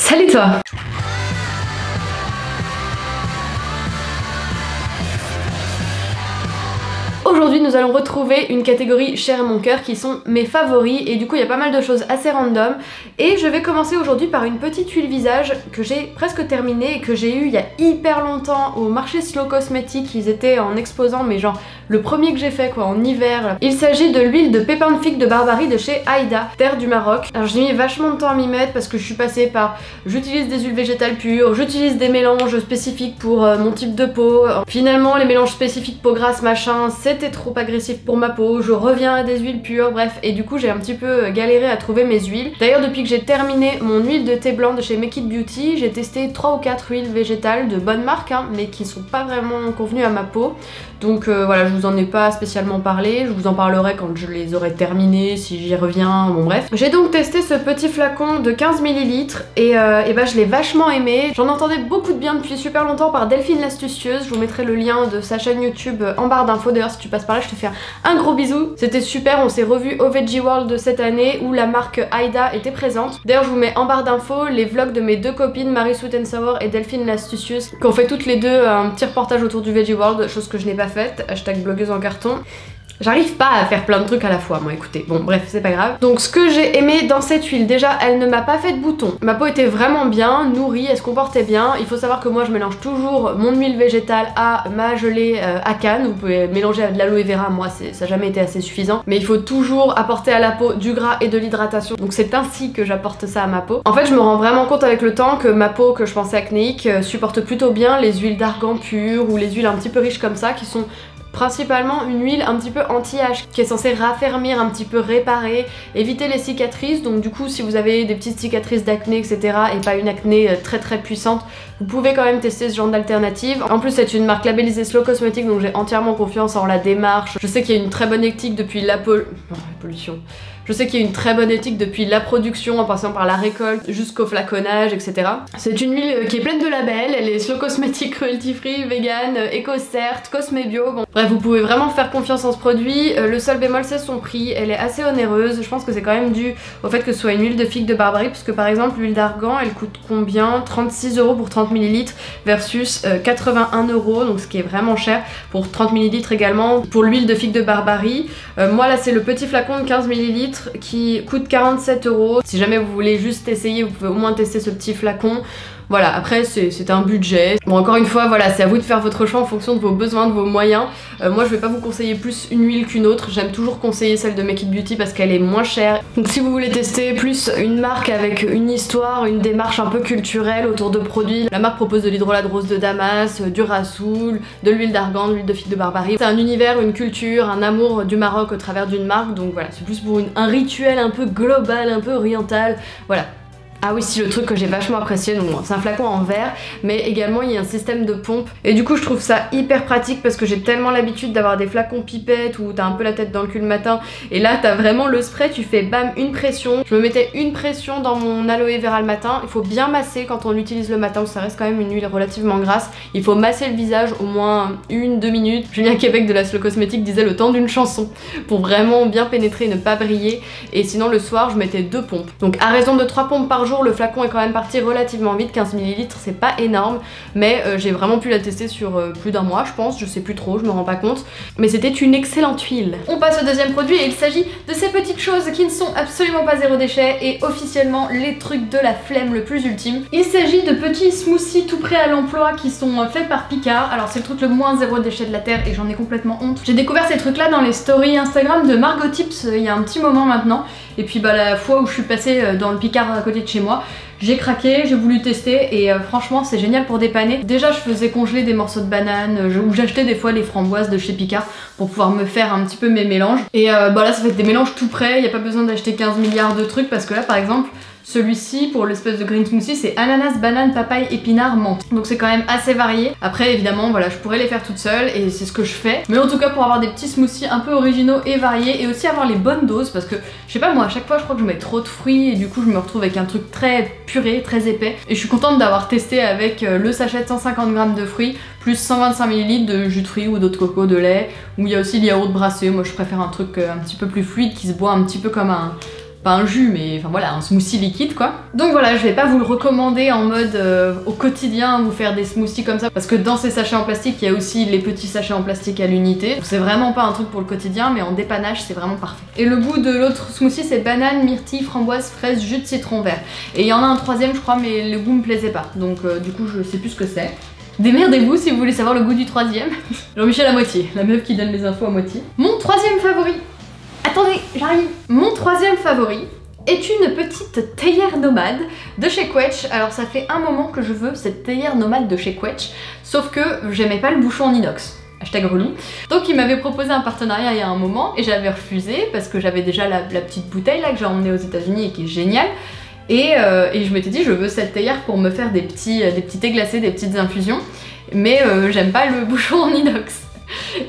Salut toi! Aujourd'hui nous allons retrouver une catégorie chère à mon cœur qui sont mes favoris et du coup il y a pas mal de choses assez random et je vais commencer aujourd'hui par une petite huile visage que j'ai presque terminée et que j'ai eu il y a hyper longtemps au marché Slow Cosmetics. Ils étaient en exposant mais genre le premier que j'ai fait quoi en hiver. Il s'agit de l'huile de pépin de figue de Barbarie de chez Aïda, terre du Maroc. Alors j'ai mis vachement de temps à m'y mettre parce que je suis passée par j'utilise des huiles végétales pures, j'utilise des mélanges spécifiques pour mon type de peau. Finalement les mélanges spécifiques peau grasse machin c'était trop agressif pour ma peau, je reviens à des huiles pures, bref, et du coup j'ai un petit peu galéré à trouver mes huiles. D'ailleurs depuis que j'ai terminé mon huile de thé blanc de chez Make It Beauty, j'ai testé 3 ou 4 huiles végétales de bonne marque hein, mais qui sont pas vraiment convenues à ma peau. Donc voilà, je vous en ai pas spécialement parlé, je vous en parlerai quand je les aurai terminées, si j'y reviens, bon bref. J'ai donc testé ce petit flacon de 15 ml et bah je l'ai vachement aimé. J'en entendais beaucoup de bien depuis super longtemps par Delphine l'astucieuse, je vous mettrai le lien de sa chaîne YouTube en barre d'infos. D'ailleurs si tu passes par là je te fais un gros bisou. C'était super, on s'est revu au Veggie World de cette année où la marque Aïda était présente. D'ailleurs je vous mets en barre d'infos les vlogs de mes deux copines Marie Sweet & Sour et Delphine l'astucieuse qui ont fait toutes les deux un petit reportage autour du Veggie World, chose que je n'ai pas faite, hashtag blogueuse en carton. J'arrive pas à faire plein de trucs à la fois moi écoutez, bon bref c'est pas grave. Donc ce que j'ai aimé dans cette huile, déjà elle ne m'a pas fait de boutons. Ma peau était vraiment bien, nourrie, elle se comportait bien. Il faut savoir que moi je mélange toujours mon huile végétale à ma gelée à canne. Vous pouvez mélanger avec de l'aloe vera, moi ça n'a jamais été assez suffisant. Mais il faut toujours apporter à la peau du gras et de l'hydratation. Donc c'est ainsi que j'apporte ça à ma peau. En fait je me rends vraiment compte avec le temps que ma peau que je pensais acnéique supporte plutôt bien les huiles d'argan pures ou les huiles un petit peu riches comme ça qui sont principalement une huile un petit peu anti-âge qui est censée raffermir, un petit peu réparer, éviter les cicatrices. Donc du coup si vous avez des petites cicatrices d'acné etc et pas une acné très puissante, vous pouvez quand même tester ce genre d'alternative. En plus c'est une marque labellisée Slow Cosmetics donc j'ai entièrement confiance en la démarche. Je sais qu'il y a une très bonne éthique depuis la pollution. Je sais qu'il y a une très bonne éthique depuis la production en passant par la récolte jusqu'au flaconnage etc. C'est une huile qui est pleine de labels, elle est Slow Cosmetics, cruelty free, vegan, éco-cert, Cosme Bio, bon. Bref vous pouvez vraiment faire confiance en ce produit. Le seul bémol c'est son prix, elle est assez onéreuse. Je pense que c'est quand même dû au fait que ce soit une huile de figue de Barbarie puisque par exemple l'huile d'argan elle coûte combien, 36 € pour 30 ml versus 81 € donc ce qui est vraiment cher pour 30 ml également pour l'huile de figue de Barbarie. Moi là c'est le petit flacon de 15 ml qui coûte 47 €. Si jamais vous voulez juste essayer, vous pouvez au moins tester ce petit flacon. Voilà, après c'est un budget. Bon encore une fois, voilà, c'est à vous de faire votre choix en fonction de vos besoins, de vos moyens. Moi je vais pas vous conseiller plus une huile qu'une autre. J'aime toujours conseiller celle de Make It Beauty parce qu'elle est moins chère. Donc si vous voulez tester plus une marque avec une histoire, une démarche un peu culturelle autour de produits, la marque propose de l'hydrolat de rose de Damas, du rassoul, de l'huile d'argan, de l'huile de figue de Barbarie. C'est un univers, une culture, un amour du Maroc au travers d'une marque. Donc voilà, c'est plus pour un rituel un peu global, un peu oriental. Voilà. Ah oui si le truc que j'ai vachement apprécié, donc c'est un flacon en verre mais également il y a un système de pompe et du coup je trouve ça hyper pratique parce que j'ai tellement l'habitude d'avoir des flacons pipettes où t'as un peu la tête dans le cul le matin et là t'as vraiment le spray, tu fais bam une pression. Je me mettais une pression dans mon aloe vera le matin. Il faut bien masser quand on l'utilise le matin, ça reste quand même une huile relativement grasse. Il faut masser le visage au moins 1-2 minutes. Julien Québec de la Slow Cosmetics disait le temps d'une chanson pour vraiment bien pénétrer et ne pas briller. Et sinon le soir je mettais 2 pompes. Donc à raison de 3 pompes par jour, le flacon est quand même parti relativement vite, 15 ml c'est pas énorme mais j'ai vraiment pu la tester sur plus d'un mois je pense, je sais plus trop, je me rends pas compte, mais c'était une excellente huile. On passe au deuxième produit et il s'agit de ces petites choses qui ne sont absolument pas zéro déchet et officiellement les trucs de la flemme le plus ultime. Il s'agit de petits smoothies tout prêts à l'emploi qui sont faits par Picard. Alors c'est le truc le moins zéro déchet de la terre et j'en ai complètement honte. J'ai découvert ces trucs là dans les stories Instagram de Margot Tips il y a un petit moment maintenant. Et puis bah la fois où je suis passée dans le Picard à côté de chez moi, j'ai craqué, j'ai voulu tester et franchement c'est génial pour dépanner. Déjà je faisais congeler des morceaux de banane ou j'achetais des fois les framboises de chez Picard pour pouvoir me faire un petit peu mes mélanges. Et bah là ça fait des mélanges tout prêts, il n'y a pas besoin d'acheter 15 milliards de trucs parce que là par exemple celui-ci pour l'espèce de green smoothie c'est ananas, banane, papaye, épinard, menthe. Donc c'est quand même assez varié. Après évidemment voilà je pourrais les faire toute seule et c'est ce que je fais. Mais en tout cas pour avoir des petits smoothies un peu originaux et variés et aussi avoir les bonnes doses parce que je sais pas moi à chaque fois je crois que je mets trop de fruits et du coup je me retrouve avec un truc très puré, très épais. Et je suis contente d'avoir testé avec le sachet de 150 g de fruits plus 125 ml de jus de fruits ou d'eau de coco, de lait. Où il y a aussi le yaourt brassé. Moi je préfère un truc un petit peu plus fluide qui se boit un petit peu comme un pas un jus mais enfin voilà, un smoothie liquide quoi. Donc voilà, je vais pas vous le recommander en mode au quotidien vous faire des smoothies comme ça parce que dans ces sachets en plastique il y a aussi les petits sachets en plastique à l'unité. C'est vraiment pas un truc pour le quotidien mais en dépannage c'est vraiment parfait. Et le goût de l'autre smoothie c'est banane, myrtille, framboise, fraise, jus de citron vert. Et il y en a un troisième je crois mais le goût me plaisait pas donc du coup je sais plus ce que c'est. Démerdez-vous si vous voulez savoir le goût du troisième. Jean-Michel à moitié, la meuf qui donne les infos à moitié. Mon troisième favori. Attendez, j'arrive. Mon troisième favori est une petite théière nomade de chez Quetch. Alors ça fait un moment que je veux cette théière nomade de chez Quetch, sauf que j'aimais pas le bouchon en inox. Hashtag relou. Donc il m'avait proposé un partenariat il y a un moment et j'avais refusé parce que j'avais déjà la petite bouteille là que j'ai emmenée aux États-Unis et qui est géniale. Et je m'étais dit je veux cette théière pour me faire des petits thés glacés, des petites infusions, mais j'aime pas le bouchon en inox.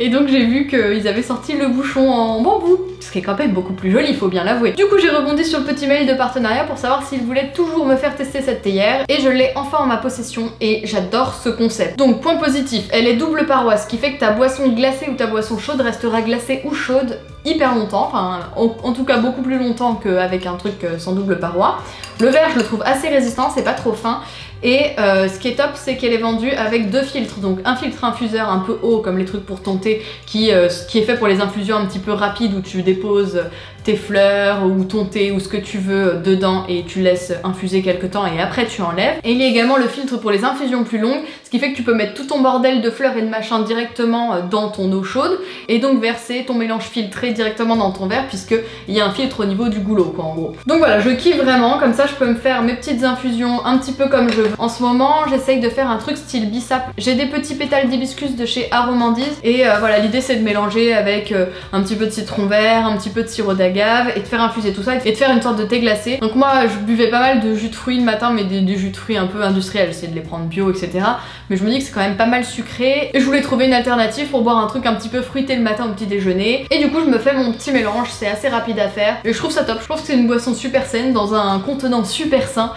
Et donc j'ai vu qu'ils avaient sorti le bouchon en bambou, ce qui est quand même beaucoup plus joli, il faut bien l'avouer. Du coup j'ai rebondi sur le petit mail de partenariat pour savoir s'ils voulaient toujours me faire tester cette théière, et je l'ai enfin en ma possession et j'adore ce concept. Donc point positif, elle est double paroi, ce qui fait que ta boisson glacée ou ta boisson chaude restera glacée ou chaude hyper longtemps, enfin en tout cas beaucoup plus longtemps qu'avec un truc sans double paroi. Le verre je le trouve assez résistant, c'est pas trop fin. Et ce qui est top c'est qu'elle est vendue avec deux filtres, donc un filtre infuseur un peu haut comme les trucs pour ton thé qui est fait pour les infusions un petit peu rapides où tu déposes tes fleurs ou ton thé ou ce que tu veux dedans et tu laisses infuser quelques temps et après tu enlèves. Et il y a également le filtre pour les infusions plus longues, ce qui fait que tu peux mettre tout ton bordel de fleurs et de machin directement dans ton eau chaude et donc verser ton mélange filtré directement dans ton verre puisque il y a un filtre au niveau du goulot quoi en gros. Donc voilà, je kiffe vraiment, comme ça je peux me faire mes petites infusions un petit peu comme je veux. En ce moment j'essaye de faire un truc style bissap. J'ai des petits pétales d'hibiscus de chez Aromandise et voilà, l'idée c'est de mélanger avec un petit peu de citron vert, un petit peu de sirop d'agave et de faire infuser tout ça et de faire une sorte de thé glacé. Donc moi je buvais pas mal de jus de fruits le matin mais des jus de fruits un peu industriels, j'essayais de les prendre bio etc. Mais je me dis que c'est quand même pas mal sucré et je voulais trouver une alternative pour boire un truc un petit peu fruité le matin au petit déjeuner. Et du coup je me fais mon petit mélange, c'est assez rapide à faire et je trouve ça top. Je pense que c'est une boisson super saine dans un contenant super sain.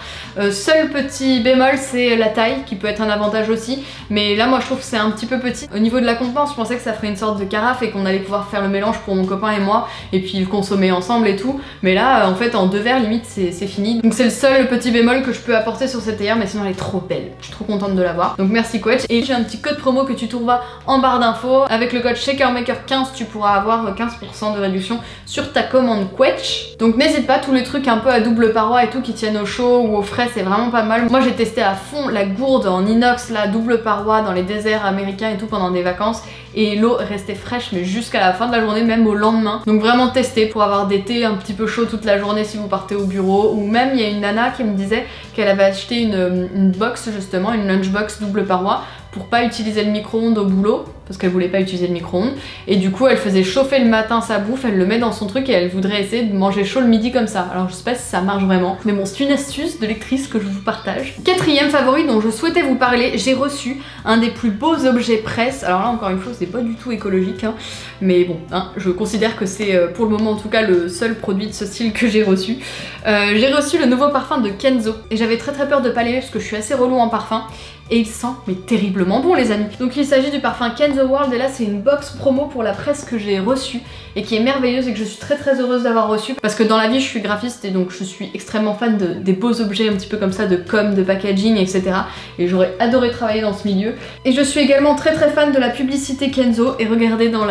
Seul petit bémol c'est la taille qui peut être un avantage aussi, mais là moi je trouve que c'est un petit peu petit. Au niveau de la contenance je pensais que ça ferait une sorte de carafe et qu'on allait pouvoir faire le mélange pour mon copain et moi et puis le consommer ensemble et tout, mais là en fait en 2 verres limite c'est fini. Donc c'est le seul petit bémol que je peux apporter sur cette théière, mais sinon elle est trop belle, je suis trop contente de l'avoir. Donc merci Quetch. Et j'ai un petit code promo que tu trouveras en barre d'infos. Avec le code ShakerMaker15 tu pourras avoir 15% de réduction sur ta commande Quetch. Donc n'hésite pas, tous les trucs un peu à double paroi et tout qui tiennent au chaud ou au frais c'est vraiment pas mal. Moi j'ai testé à fond la gourde en inox, la double paroi dans les déserts américains et tout pendant des vacances et l'eau restait fraîche mais jusqu'à la fin de la journée, même au lendemain. Donc vraiment tester pour avoir des thés un petit peu chauds toute la journée si vous partez au bureau. Ou même il y a une nana qui me disait qu'elle avait acheté une box justement, une lunchbox double paroi pour pas utiliser le micro-ondes au boulot parce qu'elle voulait pas utiliser le micro-ondes et du coup elle faisait chauffer le matin sa bouffe, elle le met dans son truc et elle voudrait essayer de manger chaud le midi comme ça. Alors je sais pas si ça marche vraiment mais bon c'est une astuce de lectrice que je vous partage. Quatrième favori dont je souhaitais vous parler, j'ai reçu un des plus beaux objets presse. Alors là encore une fois c'est pas du tout écologique hein, mais bon hein, je considère que c'est pour le moment en tout cas le seul produit de ce style que j'ai reçu. J'ai reçu le nouveau parfum de Kenzo et j'avais très peur de pas l'aimer parce que je suis assez relou en parfum. Et il sent mais terriblement bon les amis. Donc il s'agit du parfum Kenzo World et là c'est une box promo pour la presse que j'ai reçue et qui est merveilleuse et que je suis très heureuse d'avoir reçue parce que dans la vie je suis graphiste et donc je suis extrêmement fan des beaux objets un petit peu comme ça de com, de packaging etc. Et j'aurais adoré travailler dans ce milieu. Et je suis également très fan de la publicité Kenzo et regardez dans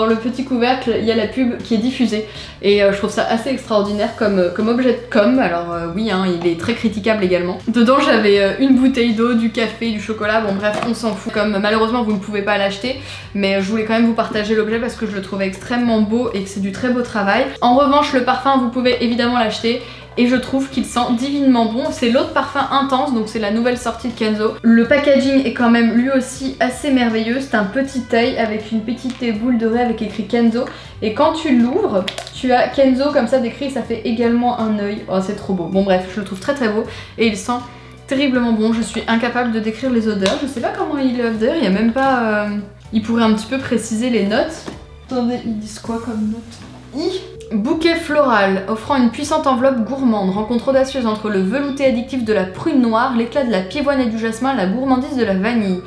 le petit couvercle il y a la pub qui est diffusée et je trouve ça assez extraordinaire comme objet de com. Alors oui hein, il est très critiquable également. Dedans j'avais une bouteille d'eau, du café, du chocolat, bon bref on s'en fout, comme malheureusement vous ne pouvez pas l'acheter mais je voulais quand même vous partager l'objet parce que je le trouvais extrêmement beau et que c'est du très beau travail. En revanche le parfum vous pouvez évidemment l'acheter et je trouve qu'il sent divinement bon. C'est l'autre parfum intense, donc c'est la nouvelle sortie de Kenzo. Le packaging est quand même lui aussi assez merveilleux, c'est un petit œil avec une petite boule dorée avec écrit Kenzo et quand tu l'ouvres tu as Kenzo comme ça décrit, ça fait également un œil. Oh c'est trop beau, bon bref je le trouve très beau et il sent terriblement bon. Je suis incapable de décrire les odeurs, je sais pas comment il est d'ailleurs, il y a même pas... Il pourrait un petit peu préciser les notes. Attendez, ils disent quoi comme notes? Bouquet floral, offrant une puissante enveloppe gourmande, rencontre audacieuse entre le velouté addictif de la prune noire, l'éclat de la pivoine et du jasmin, la gourmandise de la vanille.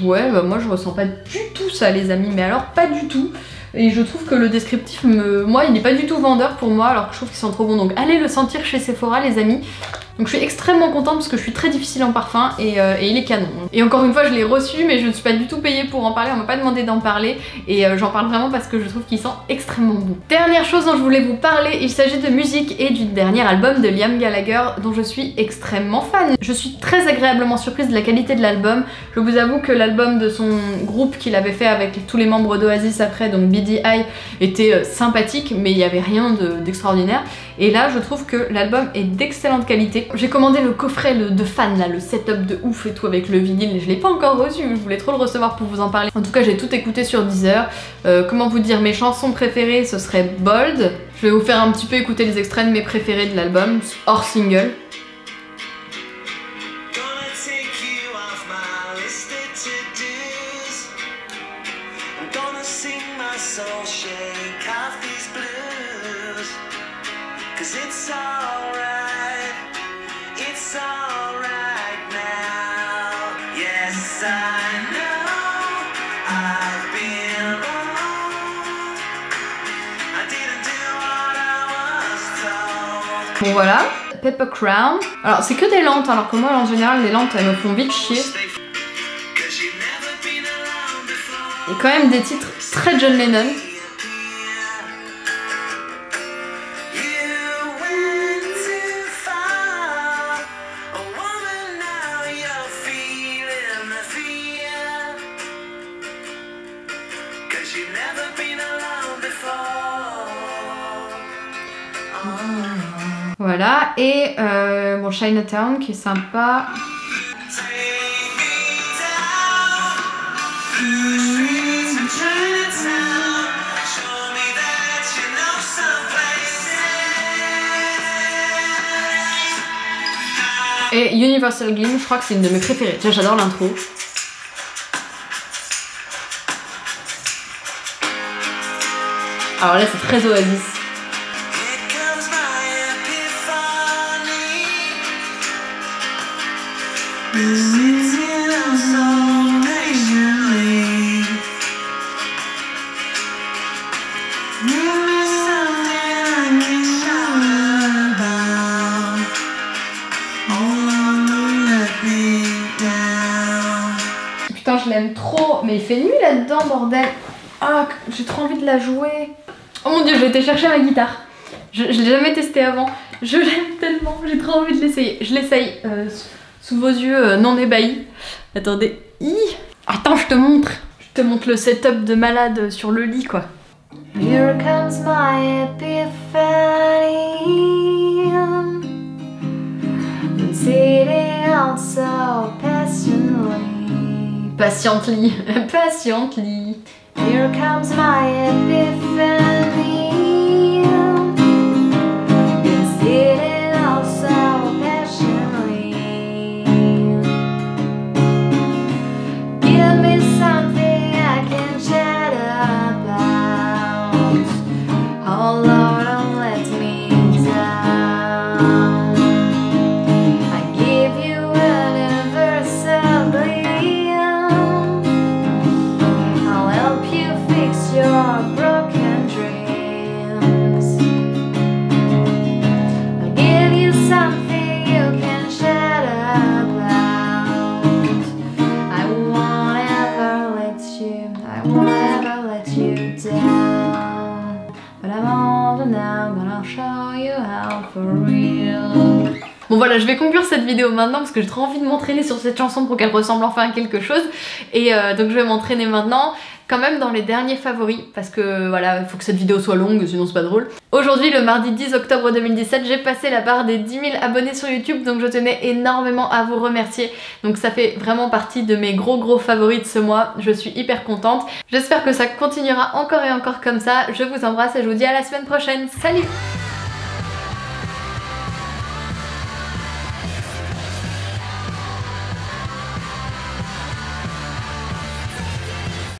Ouais bah moi je ressens pas du tout ça les amis, mais alors pas du tout. et je trouve que le descriptif, moi il n'est pas du tout vendeur pour moi alors que je trouve qu'ils sont trop bons, donc allez le sentir chez Sephora les amis. Donc je suis extrêmement contente parce que je suis très difficile en parfum et il est canon. Et encore une fois je l'ai reçu mais je ne suis pas du tout payée pour en parler, on m'a pas demandé d'en parler et j'en parle vraiment parce que je trouve qu'il sent extrêmement bon. Dernière chose dont je voulais vous parler, il s'agit de musique et du dernier album de Liam Gallagher dont je suis extrêmement fan. Je suis très agréablement surprise de la qualité de l'album. Je vous avoue que l'album de son groupe qu'il avait fait avec tous les membres d'Oasis après, donc BDI, était sympathique mais il n'y avait rien d'extraordinaire. Et là je trouve que l'album est d'excellente qualité. J'ai commandé le coffret de fan là, le setup de ouf et tout avec le vinyle et je l'ai pas encore reçu, je voulais trop le recevoir pour vous en parler. En tout cas j'ai tout écouté sur Deezer. Comment vous dire, mes chansons préférées ce serait Bold. Je vais vous faire un petit peu écouter les extraits de mes préférés de l'album, hors single. Bon voilà, Pepper Crown. Alors c'est que des lentes, alors que moi en général les lentes elles me font vite chier. Et quand même des titres très John Lennon. Voilà, et bon, Chinatown qui est sympa. Et Universal Gleam, je crois que c'est une de mes préférées. J'adore l'intro. Alors là, c'est très Oasis. Putain, je l'aime trop, mais il fait nuit là-dedans, bordel. Ah, j'ai trop envie de la jouer. Oh mon dieu, je vais été chercher ma guitare. Je l'ai jamais testé avant. Je l'aime tellement, j'ai trop envie de l'essayer. Je l'essaye sous vos yeux non ébahis. Attendez. Attends, je te montre. Je te montre le setup de malade sur le lit, quoi. Here comes my epiphany. Sitting out so patiently. Patiently. Here comes my epiphany. Sitting out so patiently. Give me something I can chat about. Oh Lord, don't let me down. I give you an universal gleam. I'll help you fix your broken dreams. I'll give you something you can chat about. I won't ever let you down. But I'm older now, gonna show you how for real. Bon voilà, je vais conclure cette vidéo maintenant parce que j'ai trop envie de m'entraîner sur cette chanson pour qu'elle ressemble enfin à quelque chose. Et donc je vais m'entraîner maintenant. Quand même dans les derniers favoris parce que voilà, il faut que cette vidéo soit longue sinon c'est pas drôle. Aujourd'hui, le mardi 10 octobre 2017, j'ai passé la barre des 10 000 abonnés sur YouTube, donc je tenais énormément à vous remercier. Donc ça fait vraiment partie de mes gros favoris de ce mois, je suis hyper contente. J'espère que ça continuera encore et encore comme ça. Je vous embrasse et je vous dis à la semaine prochaine. Salut!